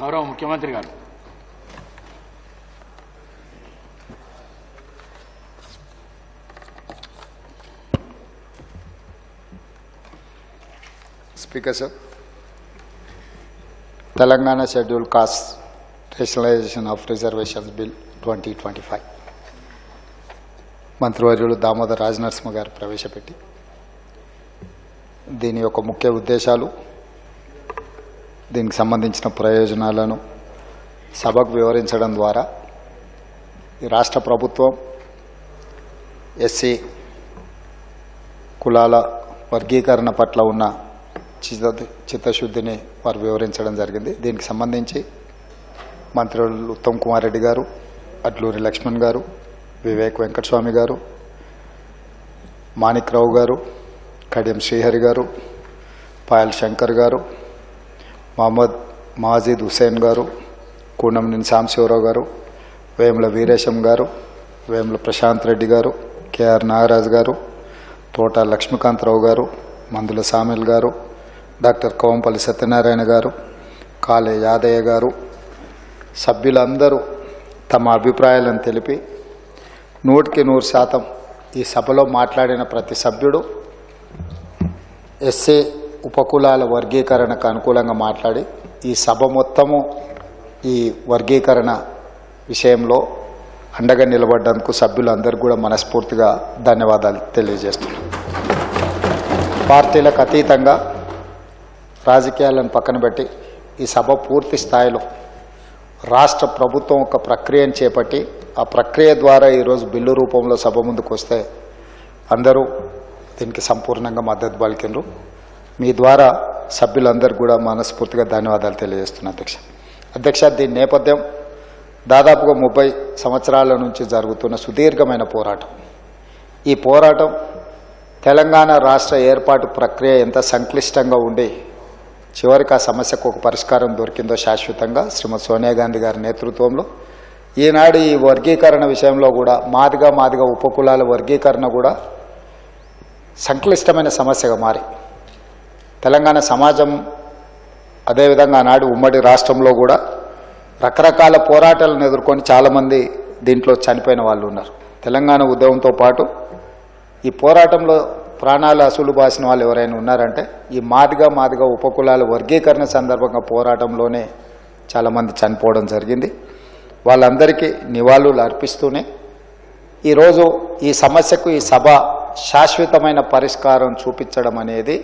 గౌరవ ముఖ్యమంత్రి గారు. Speaker sir, Telangana schedule caste rationalisation of reservations bill 2025 మంత్రివర్యులు దామోదర్ రాజనరసింహ గారు ప్రవేశపెట్టి దీని యొక్క ముఖ్య ఉద్దేశాలు, దీనికి సంబంధించిన ప్రయోజనాలను సభకు వివరించడం ద్వారా ఈ రాష్ట్ర ప్రభుత్వం ఎస్సీ కులాల వర్గీకరణ పట్ల ఉన్న చిత్తశుద్ధిని వారు వివరించడం జరిగింది. దీనికి సంబంధించి మంత్రులు ఉత్తమ్ కుమార్ రెడ్డి గారు, అడ్లూరి లక్ష్మణ్ గారు, వివేక్ వెంకటస్వామి గారు, మాణిక్రావు గారు, కడియం శ్రీహరి గారు, పాయల్ శంకర్ గారు, మహమ్మద్ మాజిద్ హుసేన్ గారు, కూనంనేని సాంబశివరావు గారు, వేముల వీరేశం గారు, వేముల ప్రశాంత్ రెడ్డి గారు, కేఆర్ నాగరాజు గారు, తోట లక్ష్మీకాంతరావు గారు, మందుల సామిల్ గారు, డాక్టర్ కోంపల్లి సత్యనారాయణ గారు, కాళే యాదయ్య గారు సభ్యులందరూ తమ అభిప్రాయాలను తెలిపి 100% ఈ సభలో మాట్లాడిన ప్రతి సభ్యుడు ఎస్సీ ఉపకులాల వర్గీకరణకు అనుకూలంగా మాట్లాడి ఈ సభ మొత్తము ఈ వర్గీకరణ విషయంలో అండగా నిలబడ్డందుకు సభ్యులందరూ కూడా మనస్ఫూర్తిగా ధన్యవాదాలు తెలియజేస్తున్నాం. పార్టీలకు అతీతంగా రాజకీయాలను పక్కన పెట్టి ఈ సభ పూర్తి స్థాయిలో రాష్ట్ర ప్రభుత్వం ఒక ప్రక్రియను చేపట్టి ఆ ప్రక్రియ ద్వారా ఈరోజు బిల్లు రూపంలో సభ ముందుకు వస్తే అందరూ దీనికి సంపూర్ణంగా మద్దతు పలికినరు. మీ ద్వారా సభ్యులందరూ కూడా మనస్ఫూర్తిగా ధన్యవాదాలు తెలియజేస్తున్నా అధ్యక్ష. దీని నేపథ్యం దాదాపుగా 30 సంవత్సరాల నుంచి జరుగుతున్న సుదీర్ఘమైన పోరాటం. ఈ పోరాటం తెలంగాణ రాష్ట్ర ఏర్పాటు ప్రక్రియ ఎంత సంక్లిష్టంగా ఉండి చివరికి ఆ సమస్యకు ఒక పరిష్కారం దొరికిందో శాశ్వతంగా శ్రీమతి సోనియా గాంధీ గారి నేతృత్వంలో ఈనాడు ఈ వర్గీకరణ విషయంలో కూడా మాదిగా ఉపకులాల వర్గీకరణ కూడా సంక్లిష్టమైన సమస్యగా మారి తెలంగాణ సమాజం, అదేవిధంగా ఆనాడు ఉమ్మడి రాష్ట్రంలో కూడా రకరకాల పోరాటాలను ఎదుర్కొని చాలామంది దీంట్లో చనిపోయిన వాళ్ళు ఉన్నారు. తెలంగాణ ఉద్యమంతో పాటు ఈ పోరాటంలో ప్రాణాలు అసలు బాసిన వాళ్ళు ఎవరైనా ఉన్నారంటే ఈ మాదిగా ఉపకులాల వర్గీకరణ సందర్భంగా పోరాటంలోనే చాలామంది చనిపోవడం జరిగింది. వాళ్ళందరికీ నివాళులు అర్పిస్తూనే ఈరోజు ఈ సమస్యకు ఈ సభ శాశ్వతమైన పరిష్కారం చూపించడం అనేది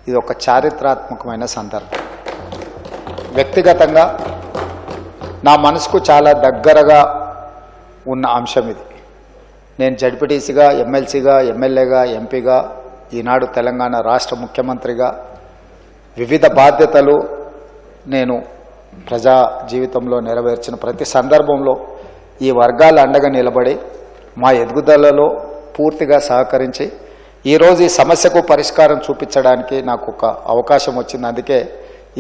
ఇది ఒక చారిత్రాత్మకమైన సందర్భం. వ్యక్తిగతంగా నా మనసుకు చాలా దగ్గరగా ఉన్న అంశం ఇది. నేను జడ్పీటీసీగా, ఎమ్మెల్సీగా, ఎమ్మెల్యేగా, ఎంపీగా, ఈనాడు తెలంగాణ రాష్ట్ర ముఖ్యమంత్రిగా వివిధ బాధ్యతలు నేను ప్రజా జీవితంలో నెరవేర్చిన ప్రతి సందర్భంలో ఈ వర్గాల అండగా నిలబడి మా ఎదుగుదలలో పూర్తిగా సహకరించి ఈరోజు ఈ సమస్యకు పరిష్కారం చూపించడానికి నాకు ఒక అవకాశం వచ్చింది. అందుకే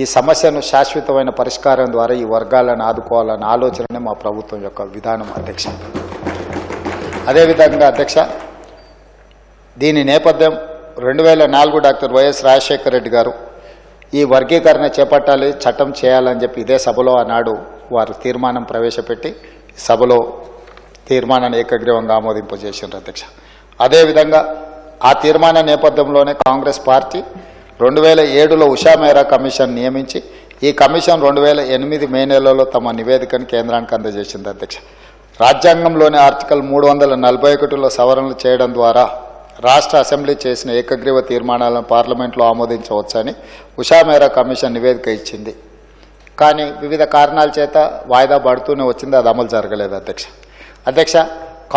ఈ సమస్యను శాశ్వతమైన పరిష్కారం ద్వారా ఈ వర్గాలను ఆదుకోవాలన్న ఆలోచననే మా ప్రభుత్వం యొక్క విధానం అధ్యక్ష. అదేవిధంగా అధ్యక్ష, దీని నేపథ్యం 2004 డాక్టర్ వైఎస్ రాజశేఖర రెడ్డి గారు ఈ వర్గీకరణ చేపట్టాలి, చట్టం చేయాలని చెప్పి ఇదే సభలో ఆనాడు వారు తీర్మానం ప్రవేశపెట్టి సభలో తీర్మానాన్ని ఏకగ్రీవంగా ఆమోదింపజేసిండ్రు అధ్యక్ష. అదేవిధంగా ఆ తీర్మాన నేపథ్యంలోనే కాంగ్రెస్ పార్టీ 2007లో ఉషా మేరా కమిషన్ నియమించి ఈ కమిషన్ 2008 మే నెలలో తమ నివేదికను కేంద్రానికి అందజేసింది అధ్యక్ష. రాజ్యాంగంలోని ఆర్టికల్ 341లో సవరణలు చేయడం ద్వారా రాష్ట్ర అసెంబ్లీ చేసిన ఏకగ్రీవ తీర్మానాలను పార్లమెంట్లో ఆమోదించవచ్చని ఉషా మేరా కమిషన్ నివేదిక ఇచ్చింది. కానీ వివిధ కారణాల చేత వాయిదా పడుతూనే వచ్చింది, అది అమలు జరగలేదు అధ్యక్ష.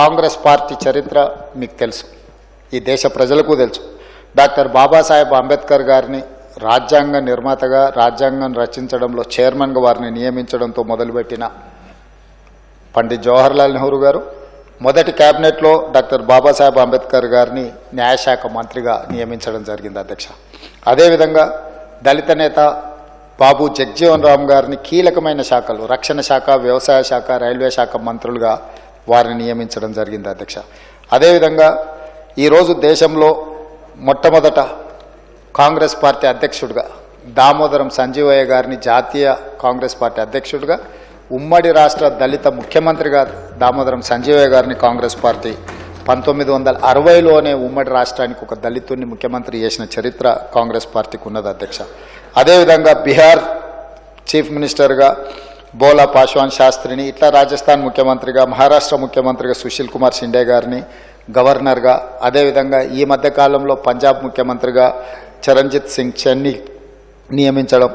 కాంగ్రెస్ పార్టీ చరిత్ర మీకు తెలుసు, ఈ దేశ ప్రజలకు తెలుసు. డాక్టర్ బాబాసాహెబ్ అంబేద్కర్ గారిని రాజ్యాంగ నిర్మాతగా, రాజ్యాంగం రచించడంలో చైర్మన్గా వారిని నియమించడంతో మొదలుపెట్టిన పండిత్ జవహర్లాల్ నెహ్రూ గారు మొదటి క్యాబినెట్లో డాక్టర్ బాబాసాహెబ్ అంబేద్కర్ గారిని న్యాయశాఖ మంత్రిగా నియమించడం జరిగింది అధ్యక్ష. అదేవిధంగా దళిత నేత బాబు జగ్జీవన్ రామ్ గారిని కీలకమైన శాఖలు, రక్షణ శాఖ, వ్యవసాయ శాఖ, రైల్వే శాఖ మంత్రులుగా వారిని నియమించడం జరిగింది అధ్యక్ష. అదేవిధంగా ఈరోజు దేశంలో మొట్టమొదట కాంగ్రెస్ పార్టీ అధ్యక్షుడిగా దామోదరం సంజీవయ్య గారిని జాతీయ కాంగ్రెస్ పార్టీ అధ్యక్షుడిగా, ఉమ్మడి రాష్ట్ర దళిత ముఖ్యమంత్రిగా దామోదరం సంజీవయ్య గారిని కాంగ్రెస్ పార్టీ 1960లోనే ఉమ్మడి రాష్ట్రానికి ఒక దళితుడిని ముఖ్యమంత్రి చేసిన చరిత్ర కాంగ్రెస్ పార్టీకి ఉన్నది అధ్యక్ష. అదేవిధంగా బీహార్ చీఫ్ మినిస్టర్గా బోలా పాశ్వాన్ శాస్త్రిని, ఇట్లా రాజస్థాన్ ముఖ్యమంత్రిగా, మహారాష్ట్ర ముఖ్యమంత్రిగా సుశీల్ కుమార్ షిండే గారిని గవర్నర్గా, అదేవిధంగా ఈ మధ్యకాలంలో పంజాబ్ ముఖ్యమంత్రిగా చరణ్జిత్ సింగ్ చన్ని నియమించడం.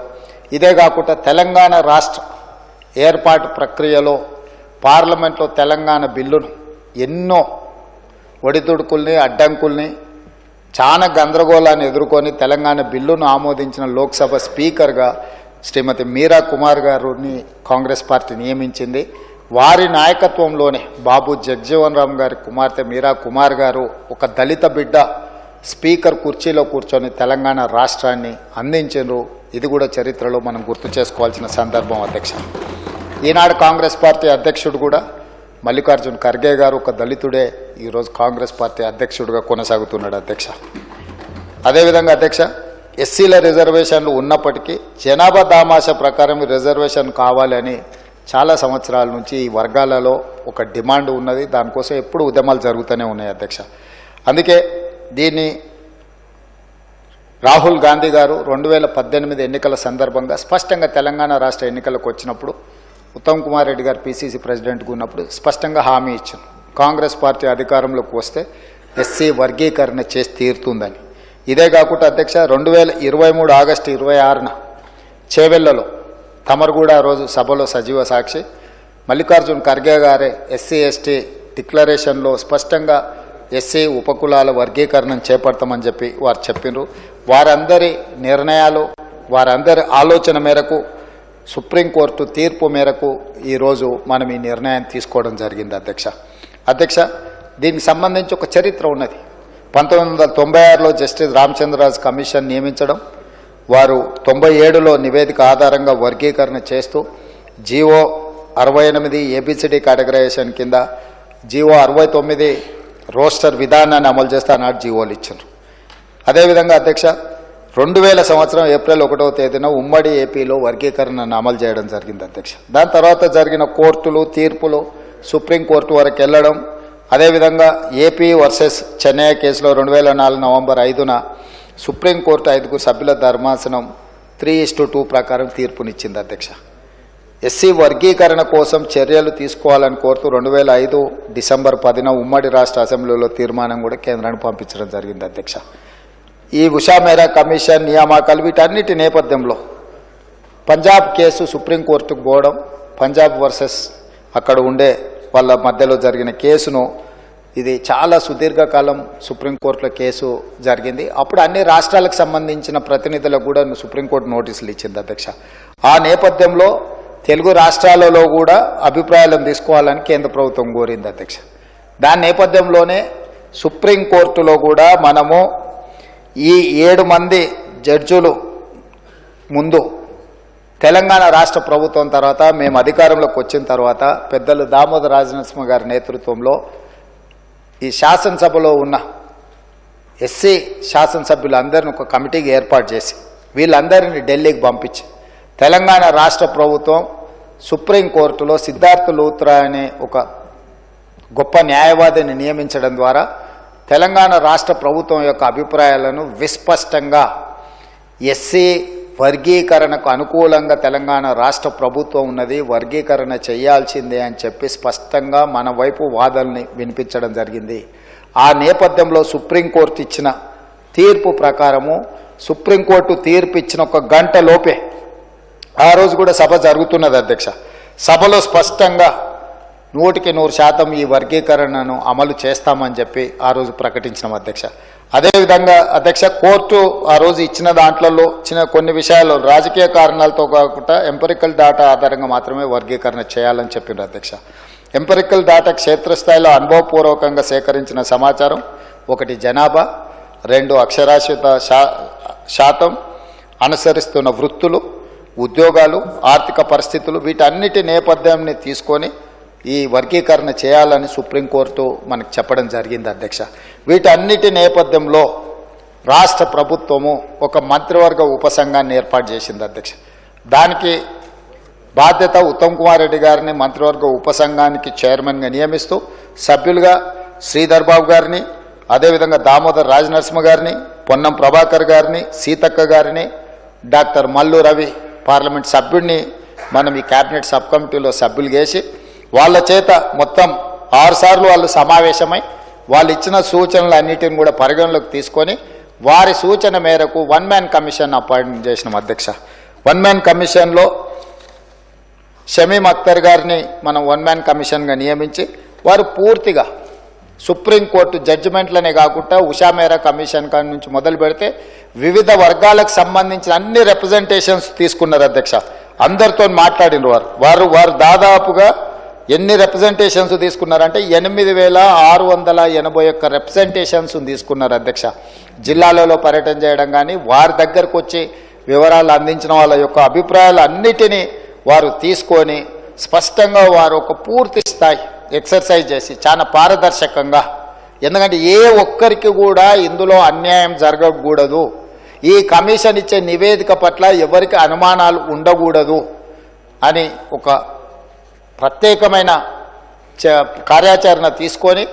ఇదే కాకుండా తెలంగాణ రాష్ట్ర ఏర్పాటు ప్రక్రియలో పార్లమెంట్లో తెలంగాణ బిల్లును ఎన్నో ఒడిదుడుకుల్ని అడ్డంకుల్ని చాలా గందరగోళాన్ని ఎదుర్కొని తెలంగాణ బిల్లును ఆమోదించిన లోక్సభ స్పీకర్గా శ్రీమతి మీరా కుమార్ గారిని కాంగ్రెస్ పార్టీ నియమించింది. వారి నాయకత్వంలోనే బాబు జగజీవన్ రామ్ గారి కుమార్తె మీరా కుమార్ గారు ఒక దళిత బిడ్డ స్పీకర్ కుర్చీలో కూర్చొని తెలంగాణ రాష్ట్రాన్ని అందించారు. ఇది కూడా చరిత్రలో మనం గుర్తు చేసుకోవాల్సిన సందర్భం అధ్యక్ష. ఈనాడు కాంగ్రెస్ పార్టీ అధ్యక్షుడు కూడా మల్లికార్జున్ ఖర్గే గారు ఒక దళితుడే ఈరోజు కాంగ్రెస్ పార్టీ అధ్యక్షుడిగా కొనసాగుతున్నాడు అధ్యక్ష. అదేవిధంగా అధ్యక్ష, ఎస్సీల రిజర్వేషన్లు ఉన్నప్పటికీ జనాభా దామాష ప్రకారం రిజర్వేషన్ కావాలని చాలా సంవత్సరాల నుంచి ఈ వర్గాలలో ఒక డిమాండ్ ఉన్నది. దానికోసం ఎప్పుడు ఉద్యమాలు జరుగుతూనే ఉన్నాయి అధ్యక్ష. అందుకే దీన్ని రాహుల్ గాంధీ గారు 2018 ఎన్నికల సందర్భంగా స్పష్టంగా తెలంగాణ రాష్ట్ర ఎన్నికలకు వచ్చినప్పుడు ఉత్తమ్ కుమార్ రెడ్డి గారు పీసీసీ ప్రెసిడెంట్గా ఉన్నప్పుడు స్పష్టంగా హామీ ఇచ్చారు, కాంగ్రెస్ పార్టీ అధికారంలోకి వస్తే ఎస్సీ వర్గీకరణ చేసి తీరుతుందని. ఇదే కాకుండా అధ్యక్ష 2023 ఆగస్టు 26న చేవెళ్లలో తమరు కూడా ఆ రోజు సభలో సజీవ సాక్షి, మల్లికార్జున్ ఖర్గే గారే ఎస్సీ ఎస్టీ డిక్లరేషన్లో స్పష్టంగా ఎస్సీ ఉపకులాల వర్గీకరణను చేపడతామని చెప్పి వారు చెప్పినారు. వారందరి నిర్ణయాలు, వారందరి ఆలోచన మేరకు, సుప్రీంకోర్టు తీర్పు మేరకు ఈరోజు మనం ఈ నిర్ణయాన్ని తీసుకోవడం జరిగింది అధ్యక్ష. దీనికి సంబంధించి ఒక చరిత్ర ఉన్నది. 1996లో జస్టిస్ రామచంద్రరాజు కమిషన్ నియమించడం, వారు 97లో నివేదిక ఆధారంగా వర్గీకరణ చేస్తూ జీవో 68 ఏబిసిడి కేటగరైజేషన్ కింద, జీవో 69 రోస్టర్ విధానాన్ని అమలు చేస్తే ఆనాడు జీవోలు ఇచ్చారు. అదేవిధంగా అధ్యక్ష 2000 సంవత్సరం ఏప్రిల్ 1వ తేదీన ఉమ్మడి ఏపీలో వర్గీకరణను అమలు చేయడం జరిగింది అధ్యక్ష. దాని తర్వాత జరిగిన కోర్టులు తీర్పులు సుప్రీంకోర్టు వరకు వెళ్ళడం, అదేవిధంగా ఏపీ వర్సెస్ చెన్నై కేసులో 2004 నవంబర్ 5న సుప్రీంకోర్టు 5 సభ్యుల ధర్మాసనం 3:2 ప్రకారం తీర్పునిచ్చింది అధ్యక్ష. ఎస్సీ వర్గీకరణ కోసం చర్యలు తీసుకోవాలని కోరుతూ 2005 డిసెంబర్ 10న ఉమ్మడి రాష్ట్ర అసెంబ్లీలో తీర్మానం కూడా కేంద్రానికి పంపించడం జరిగింది అధ్యక్ష. ఈ ఉషా మేరా కమిషన్ నియామకాలు వీటన్నిటి నేపథ్యంలో పంజాబ్ కేసు సుప్రీంకోర్టుకు పోవడం, పంజాబ్ వర్సెస్ అక్కడ ఉండే వాళ్ళ మధ్యలో జరిగిన కేసును, ఇది చాలా సుదీర్ఘకాలం సుప్రీంకోర్టులో కేసు జరిగింది. అప్పుడు అన్ని రాష్ట్రాలకు సంబంధించిన ప్రతినిధులకు కూడా సుప్రీంకోర్టు నోటీసులు ఇచ్చింది అధ్యక్ష. ఆ నేపథ్యంలో తెలుగు రాష్ట్రాలలో కూడా అభిప్రాయాలను తీసుకోవాలని కేంద్ర ప్రభుత్వం కోరింది అధ్యక్ష. దాని నేపథ్యంలోనే సుప్రీంకోర్టులో కూడా మనము ఈ 7 మంది జడ్జులు ముందు తెలంగాణ రాష్ట్ర ప్రభుత్వం తర్వాత మేము అధికారంలోకి వచ్చిన తర్వాత పెద్దలు దామోదర రాజనరసింహ గారి నేతృత్వంలో ఈ శాసనసభలో ఉన్న ఎస్సీ శాసనసభ్యులందరినీ ఒక కమిటీకి ఏర్పాటు చేసి వీళ్ళందరినీ ఢిల్లీకి పంపించి తెలంగాణ రాష్ట్ర ప్రభుత్వం సుప్రీంకోర్టులో సిద్ధార్థ లూత్రా అనే ఒక గొప్ప న్యాయవాదిని నియమించడం ద్వారా తెలంగాణ రాష్ట్ర ప్రభుత్వం యొక్క అభిప్రాయాలను విస్పష్టంగా ఎస్సీ వర్గీకరణకు అనుకూలంగా తెలంగాణ రాష్ట్ర ప్రభుత్వం ఉన్నది, వర్గీకరణ చేయాల్సిందే అని చెప్పి స్పష్టంగా మన వైపు వాదనని వినిపించడం జరిగింది. ఆ నేపథ్యంలో సుప్రీంకోర్టు ఇచ్చిన తీర్పు ప్రకారము, సుప్రీంకోర్టు తీర్పు ఇచ్చిన 1 గంట లోపే ఆ రోజు కూడా సభ జరుగుతున్నది అధ్యక్ష. సభలో స్పష్టంగా 100% ఈ వర్గీకరణను అమలు చేస్తామని చెప్పి ఆ రోజు ప్రకటించినాం అధ్యక్ష. అదేవిధంగా అధ్యక్ష కోర్టు ఆ రోజు ఇచ్చిన దాంట్లో కొన్ని విషయాలు రాజకీయ కారణాలతో కాకుండా ఎంపెరికల్ డాటా ఆధారంగా మాత్రమే వర్గీకరణ చేయాలని చెప్పింది అధ్యక్ష. ఎంపెరికల్ డాటా క్షేత్రస్థాయిలో అనుభవపూర్వకంగా సేకరించిన సమాచారం, 1 జనాభా, 2 అక్షరాస్యత శాతం, అనుసరిస్తున్న వృత్తులు, ఉద్యోగాలు, ఆర్థిక పరిస్థితులు, వీటన్నిటి నేపథ్యాన్ని తీసుకొని ఈ వర్గీకరణ చేయాలని సుప్రీంకోర్టు మనకు చెప్పడం జరిగింది అధ్యక్ష. వీటన్నిటి నేపథ్యంలో రాష్ట్ర ప్రభుత్వము ఒక మంత్రివర్గ ఉపసంఘాన్ని ఏర్పాటు చేసింది అధ్యక్ష. దానికి బాధ్యత ఉత్తమ్ కుమార్ రెడ్డి గారిని మంత్రివర్గ ఉపసంఘానికి చైర్మన్గా నియమిస్తూ సభ్యులుగా శ్రీధర్ బాబు గారిని, అదేవిధంగా దామోదర్ రాజనరసింహ గారిని, పొన్నం ప్రభాకర్ గారిని, సీతక్క గారిని, డాక్టర్ మల్లు రవి పార్లమెంట్ సభ్యుడిని మనం ఈ కేబినెట్ సబ్ కమిటీలో సభ్యులు చేసి వాళ్ళ చేత మొత్తం 6 సార్లు వాళ్ళు సమావేశమై వాళ్ళు ఇచ్చిన సూచనలు అన్నిటిని కూడా పరిగణలోకి తీసుకొని వారి సూచన మేరకు 1 మ్యాన్ కమిషన్ అపాయింట్ చేసినాం అధ్యక్ష. 1 మ్యాన్ కమిషన్లో షమీమ్ అఖ్తర్ గారిని మనం 1 మ్యాన్ కమిషన్గా నియమించి వారు పూర్తిగా సుప్రీంకోర్టు జడ్జిమెంట్లనే కాకుండా ఉషా మేరా కమిషన్ నుంచి మొదలు పెడితే వివిధ వర్గాలకు సంబంధించిన అన్ని రిప్రజెంటేషన్స్ తీసుకున్నారు అధ్యక్ష. అందరితో మాట్లాడిన వారు దాదాపుగా ఎన్ని రిప్రజెంటేషన్స్ తీసుకున్నారంటే 8,681 రిప్రజెంటేషన్స్ తీసుకున్నారు అధ్యక్ష. జిల్లాలలో పర్యటన చేయడం కానీ వారి దగ్గరకు వచ్చి వివరాలు అందించిన వాళ్ళ యొక్క అభిప్రాయాలు అన్నిటినీ వారు తీసుకొని స్పష్టంగా వారు ఒక పూర్తి స్థాయి ఎక్సర్సైజ్ చేసి చాలా పారదర్శకంగా, ఎందుకంటే ఏ ఒక్కరికి కూడా ఇందులో అన్యాయం జరగకూడదు, ఈ కమిషన్ ఇచ్చే నివేదిక పట్ల ఎవరికి అనుమానాలు ఉండకూడదు అని ఒక ప్రత్యేకమైన కార్యాచరణ తీసుకొని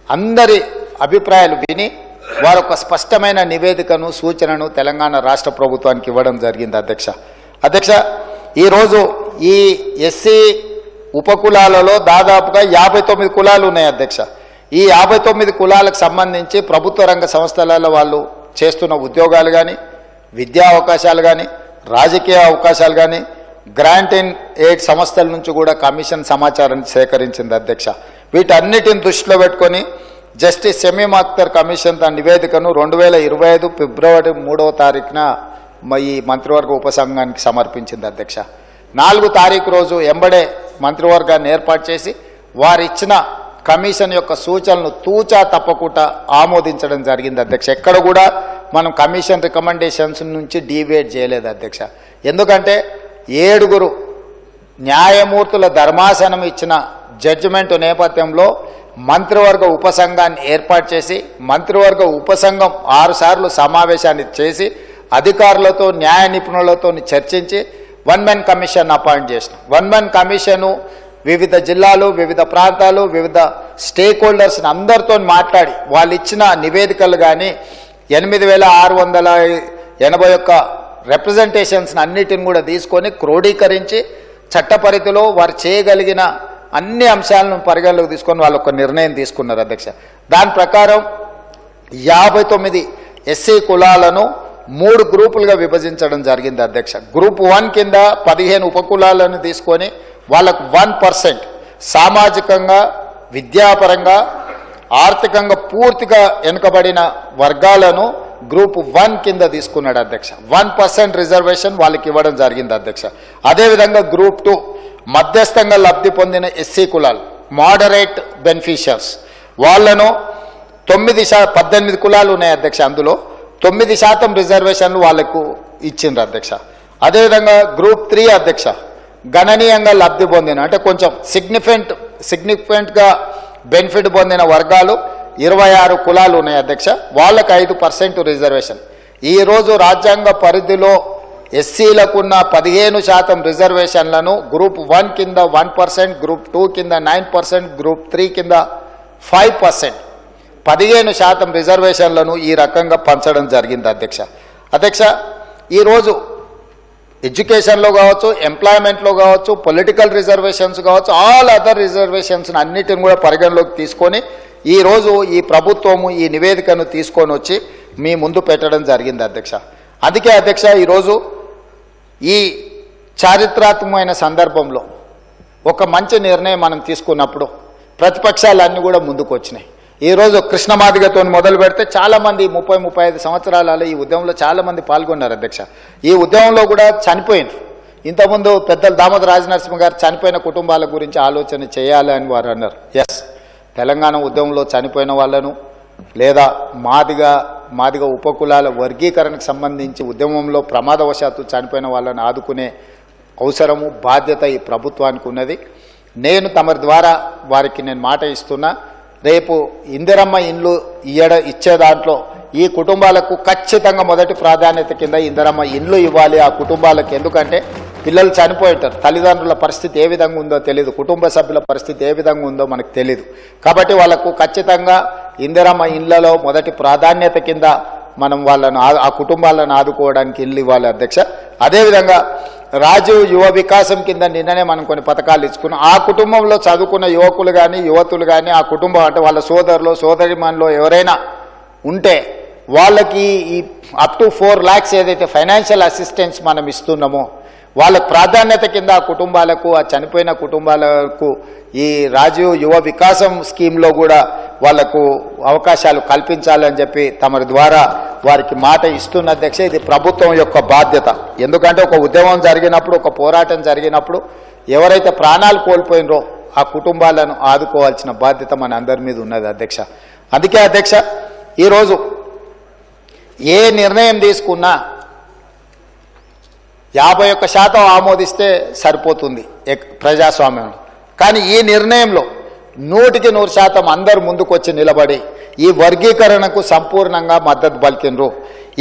అందరి అభిప్రాయాలు విని వారు ఒక స్పష్టమైన నివేదికను సూచనను తెలంగాణ రాష్ట్ర ప్రభుత్వానికి ఇవ్వడం జరిగింది అధ్యక్ష. ఈరోజు ఈ ఎస్సీ ఉపకులాలలో దాదాపుగా 59 కులాలు ఉన్నాయి అధ్యక్ష. ఈ 59 కులాలకు సంబంధించి ప్రభుత్వ రంగ సంస్థలలో వాళ్ళు చేస్తున్న ఉద్యోగాలు కానీ, విద్యా అవకాశాలు కానీ, రాజకీయ అవకాశాలు కానీ, గ్రాంట్ అండ్ ఎయిడ్ సంస్థల నుంచి కూడా కమిషన్ సమాచారాన్ని సేకరించింది అధ్యక్ష. వీటన్నిటిని దృష్టిలో పెట్టుకొని జస్టిస్ షమీమ్ అఖ్తర్ కమిషన్ తన నివేదికను 2025 ఫిబ్రవరి 3వ తారీఖున ఈ మంత్రివర్గ ఉపసంఘానికి సమర్పించింది అధ్యక్ష. 4 తారీఖు రోజు ఎంబడే మంత్రివర్గాన్ని ఏర్పాటు చేసి వారిచ్చిన కమిషన్ యొక్క సూచనలను తూచా తప్పకుండా ఆమోదించడం జరిగింది అధ్యక్ష. ఎక్కడ కూడా మనం కమిషన్ రికమెండేషన్స్ నుంచి డీవియేట్ చేయలేదు అధ్యక్ష. ఎందుకంటే 7 న్యాయమూర్తుల ధర్మాసనం ఇచ్చిన జడ్జిమెంట్ నేపథ్యంలో మంత్రివర్గ ఉపసంఘాన్ని ఏర్పాటు చేసి మంత్రివర్గ ఉపసంఘం 6 సార్లు సమావేశాన్ని చేసి అధికారులతో న్యాయ నిపుణులతో చర్చించి 1 మ్యాన్ కమిషన్ అపాయింట్ చేసిన 1 మ్యాన్ కమిషను వివిధ జిల్లాలు, వివిధ ప్రాంతాలు, వివిధ స్టేక్ హోల్డర్స్ని అందరితో మాట్లాడి వాళ్ళు ఇచ్చిన నివేదికలు కానీ 8,681 రిప్రజెంటేషన్స్ని అన్నిటిని కూడా తీసుకొని క్రోడీకరించి చట్టపరిధిలో వారు చేయగలిగిన అన్ని అంశాలను పరిగణలోకి తీసుకొని వాళ్ళు ఒక నిర్ణయం తీసుకున్నారు అధ్యక్ష. దాని ప్రకారం 59 ఎస్సీ కులాలను 3 గ్రూపులుగా విభజించడం జరిగింది అధ్యక్ష. గ్రూప్ 1 కింద 15 ఉపకులాలను తీసుకొని వాళ్ళకు 1% సామాజికంగా, విద్యాపరంగా, ఆర్థికంగా పూర్తిగా వెనుకబడిన వర్గాలను గ్రూప్ 1 కింద తీసుకున్నాడు అధ్యక్ష. 1% రిజర్వేషన్ వాళ్ళకి ఇవ్వడం జరిగింది అధ్యక్ష. అదేవిధంగా గ్రూప్ 2 మధ్యస్థంగా లబ్ధి పొందిన ఎస్సీ కులాలు, మోడరేట్ బెనిఫిషియర్స్, వాళ్లను 18 కులాలు ఉన్నాయి అధ్యక్ష. అందులో 9% రిజర్వేషన్లు వాళ్లకు ఇచ్చిండ్రు అధ్యక్ష. అదేవిధంగా గ్రూప్ 3 అధ్యక్ష గణనీయంగా లబ్ధి పొందిన, అంటే కొంచెం సిగ్నిఫికెంట్గా బెనిఫిట్ పొందిన వర్గాలు 26 కులాలు ఉన్నాయి అధ్యక్ష. వాళ్ళకు 5% రిజర్వేషన్. ఈరోజు రాజ్యాంగ పరిధిలో ఎస్సీలకున్న 15% రిజర్వేషన్లను గ్రూప్ 1 కింద 1%, గ్రూప్ 2 కింద 9%, గ్రూప్ 3 కింద 5%, 15% రిజర్వేషన్లను ఈ రకంగా పంచడం జరిగింది అధ్యక్ష. ఈరోజు ఎడ్యుకేషన్లో కావచ్చు, ఎంప్లాయ్మెంట్లో కావచ్చు, పొలిటికల్ రిజర్వేషన్స్ కావచ్చు, ఆల్ అదర్ రిజర్వేషన్స్ అన్నిటిని కూడా పరిగణలోకి తీసుకొని ఈరోజు ఈ ప్రభుత్వము ఈ నివేదికను తీసుకొని వచ్చి మీ ముందు పెట్టడం జరిగింది అధ్యక్ష. అందుకే అధ్యక్ష ఈరోజు ఈ చారిత్రాత్మకమైన సందర్భంలో ఒక మంచి నిర్ణయం మనం తీసుకున్నప్పుడు ప్రతిపక్షాలన్నీ కూడా ముందుకు వచ్చినాయి. ఈరోజు కృష్ణమాదిగతో మొదలు పెడితే చాలామంది 30-35 సంవత్సరాలలో ఈ ఉద్యమంలో చాలామంది పాల్గొన్నారు అధ్యక్ష. ఈ ఉద్యమంలో కూడా చనిపోయినారు. ఇంతకుముందు పెద్దలు దామోదర్ రాజనరసింహ గారు చనిపోయిన కుటుంబాల గురించి ఆలోచన చేయాలి అని వారు అన్నారు. ఎస్, తెలంగాణ ఉద్యమంలో చనిపోయిన వాళ్ళను లేదా మాదిగ ఉపకులాల వర్గీకరణకు సంబంధించి ఉద్యమంలో ప్రమాదవశాత్తు చనిపోయిన వాళ్ళని ఆదుకునే అవసరము, బాధ్యత ఈ ప్రభుత్వానికి ఉన్నది. నేను తమరి ద్వారా వారికి నేను మాట ఇస్తున్నా, రేపు ఇందిరమ్మ ఇండ్లు ఇచ్చే దాంట్లో ఈ కుటుంబాలకు ఖచ్చితంగా మొదటి ప్రాధాన్యత కింద ఇందిరమ్మ ఇండ్లు ఇవ్వాలి ఆ కుటుంబాలకు. ఎందుకంటే పిల్లలు చనిపోయింటారు, తల్లిదండ్రుల పరిస్థితి ఏ విధంగా ఉందో తెలియదు, కుటుంబ సభ్యుల పరిస్థితి ఏ విధంగా ఉందో మనకు తెలియదు. కాబట్టి వాళ్ళకు ఖచ్చితంగా ఇందిరమ్మ ఇండ్లలో మొదటి ప్రాధాన్యత కింద మనం వాళ్ళను ఆ కుటుంబాలను ఆదుకోవడానికి ఇల్లు ఇవ్వాలి అధ్యక్ష. అదేవిధంగా రాజీవ్ యువ వికాసం కింద నిన్ననే మనం కొన్ని పథకాలు ఇచ్చుకున్నాం. ఆ కుటుంబంలో చదువుకున్న యువకులు కానీ యువతులు కానీ ఆ కుటుంబం అంటే వాళ్ళ సోదరులు సోదరిమణులు ఎవరైనా ఉంటే వాళ్ళకి ఈ అప్ టు 4 lakhs ఏదైతే ఫైనాన్షియల్ అసిస్టెన్స్ మనం ఇస్తున్నామో వాళ్ళ ప్రాధాన్యత కింద ఆ కుటుంబాలకు, ఆ చనిపోయిన కుటుంబాలకు ఈ రాజీవ్ యువ వికాసం స్కీమ్లో కూడా వాళ్లకు అవకాశాలు కల్పించాలని చెప్పి తమరి ద్వారా వారికి మాట ఇస్తున్న అధ్యక్ష. ఇది ప్రభుత్వం యొక్క బాధ్యత. ఎందుకంటే ఒక ఉద్యమం జరిగినప్పుడు, ఒక పోరాటం జరిగినప్పుడు ఎవరైతే ప్రాణాలు కోల్పోయినరో ఆ కుటుంబాలను ఆదుకోవాల్సిన బాధ్యత మన అందరి మీద ఉన్నది అధ్యక్ష. అందుకే అధ్యక్ష ఈరోజు ఏ నిర్ణయం తీసుకున్నా 51% ఆమోదిస్తే సరిపోతుంది ప్రజాస్వామ్యంలో. కానీ ఈ నిర్ణయంలో 100% అందరూ ముందుకొచ్చి నిలబడి ఈ వర్గీకరణకు సంపూర్ణంగా మద్దతు పలికినరు.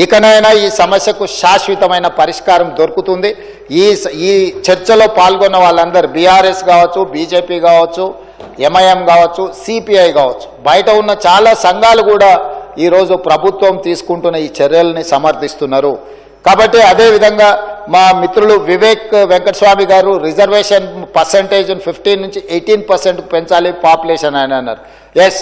ఇకనైనా ఈ సమస్యకు శాశ్వతమైన పరిష్కారం దొరుకుతుంది. ఈ చర్చలో పాల్గొన్న వాళ్ళందరూ బీఆర్ఎస్ కావచ్చు, బీజేపీ కావచ్చు, ఎంఐఎం కావచ్చు, సిపిఐ కావచ్చు, బయట ఉన్న చాలా సంఘాలు కూడా ఈరోజు ప్రభుత్వం తీసుకుంటున్న ఈ చర్యల్ని సమర్థిస్తున్నారు. కాబట్టి అదేవిధంగా మా మిత్రులు వివేక్ వెంకటస్వామి గారు రిజర్వేషన్ పర్సంటేజ్ 15 నుంచి 18% పెంచాలి పాపులేషన్ అని అన్నారు. ఎస్,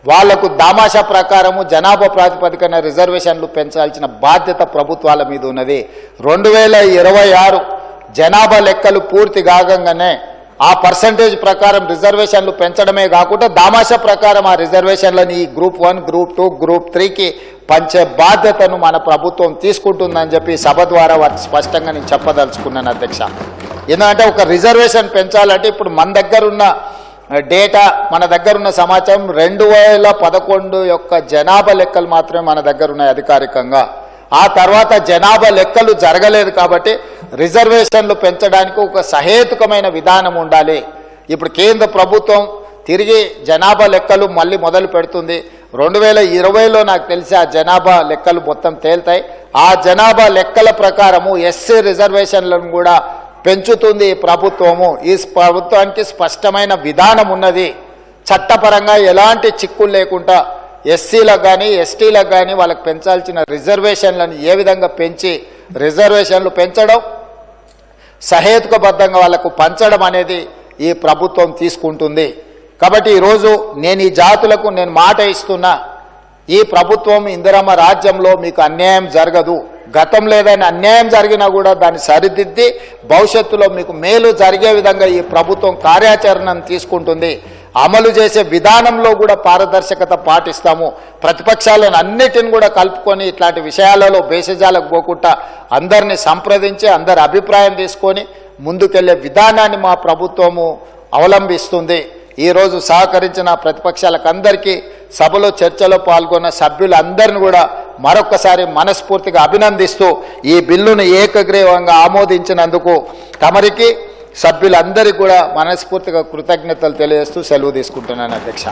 వాళ్లకు దామాషా ప్రకారము జనాభా ప్రాతిపదికన రిజర్వేషన్లు పెంచాల్సిన బాధ్యత ప్రభుత్వాల మీద ఉన్నది. 2026 జనాభా లెక్కలు పూర్తి కాగానే ఆ పర్సంటేజ్ ప్రకారం రిజర్వేషన్లు పెంచడమే కాకుండా దామాషా ప్రకారం ఆ రిజర్వేషన్లని ఈ గ్రూప్ 1, గ్రూప్ 2, గ్రూప్ 3కి పంచే బాధ్యతను మన ప్రభుత్వం తీసుకుంటుందని చెప్పి సభ ద్వారా వారికి స్పష్టంగా నేను చెప్పదలుచుకున్నాను అధ్యక్ష. ఎందుకంటే ఒక రిజర్వేషన్ పెంచాలంటే ఇప్పుడు మన దగ్గర ఉన్న డేటా, మన దగ్గర ఉన్న సమాచారం 2011 యొక్క జనాభా లెక్కలు మాత్రమే మన దగ్గర ఉన్నాయి అధికారికంగా. ఆ తర్వాత జనాభా లెక్కలు జరగలేదు. కాబట్టి రిజర్వేషన్లు పెంచడానికి ఒక సహేతుకమైన విధానం ఉండాలి. ఇప్పుడు కేంద్ర ప్రభుత్వం తిరిగి జనాభా లెక్కలు మళ్ళీ మొదలు పెడుతుంది. 2020లో నాకు తెలిసి ఆ జనాభా లెక్కలు మొత్తం తేల్తాయి. ఆ జనాభా లెక్కల ప్రకారము ఎస్సీ రిజర్వేషన్లను కూడా పెంచుతుంది ప్రభుత్వము. ఈ ప్రభుత్వానికి స్పష్టమైన విధానం ఉన్నది. చట్టపరంగా ఎలాంటి చిక్కులు లేకుండా ఎస్సీలకు కానీ ఎస్టీలకు కానీ వాళ్ళకి పెంచాల్సిన రిజర్వేషన్లను ఏ విధంగా పెంచి రిజర్వేషన్లు పెంచడం, సహేతుకబద్ధంగా వాళ్లకు పంచడం అనేది ఈ ప్రభుత్వం తీసుకుంటుంది. కాబట్టి ఈరోజు నేను ఈ జాతులకు నేను మాట ఇస్తున్నా, ఈ ప్రభుత్వం ఇందిరమ్మ రాజ్యంలో మీకు అన్యాయం జరగదు. గతంలో ఏదైనా అన్యాయం జరిగినా కూడా దాన్ని సరిదిద్ది భవిష్యత్తులో మీకు మేలు జరిగే విధంగా ఈ ప్రభుత్వం కార్యాచరణను తీసుకుంటుంది. అమలు చేసే విధానంలో కూడా పారదర్శకత పాటిస్తాము. ప్రతిపక్షాలను అన్నిటిని కూడా కలుపుకొని ఇట్లాంటి విషయాలలో భేషజాలకు పోకుండా అందరినీ సంప్రదించి అందరి అభిప్రాయం తీసుకొని ముందుకెళ్లే విధానాన్ని మా ప్రభుత్వము అవలంబిస్తుంది. ఈరోజు సహకరించిన ప్రతిపక్షాలకు అందరికీ, సభలో చర్చలో పాల్గొన్న సభ్యులందరినీ కూడా మరొకసారి మనస్ఫూర్తిగా అభినందిస్తూ ఈ బిల్లును ఏకగ్రీవంగా ఆమోదించినందుకు తమరికి సభ్యులందరికీ కూడా మనస్ఫూర్తిగా కృతజ్ఞతలు తెలియజేస్తూ సెలవు తీసుకుంటున్నాను అధ్యక్ష.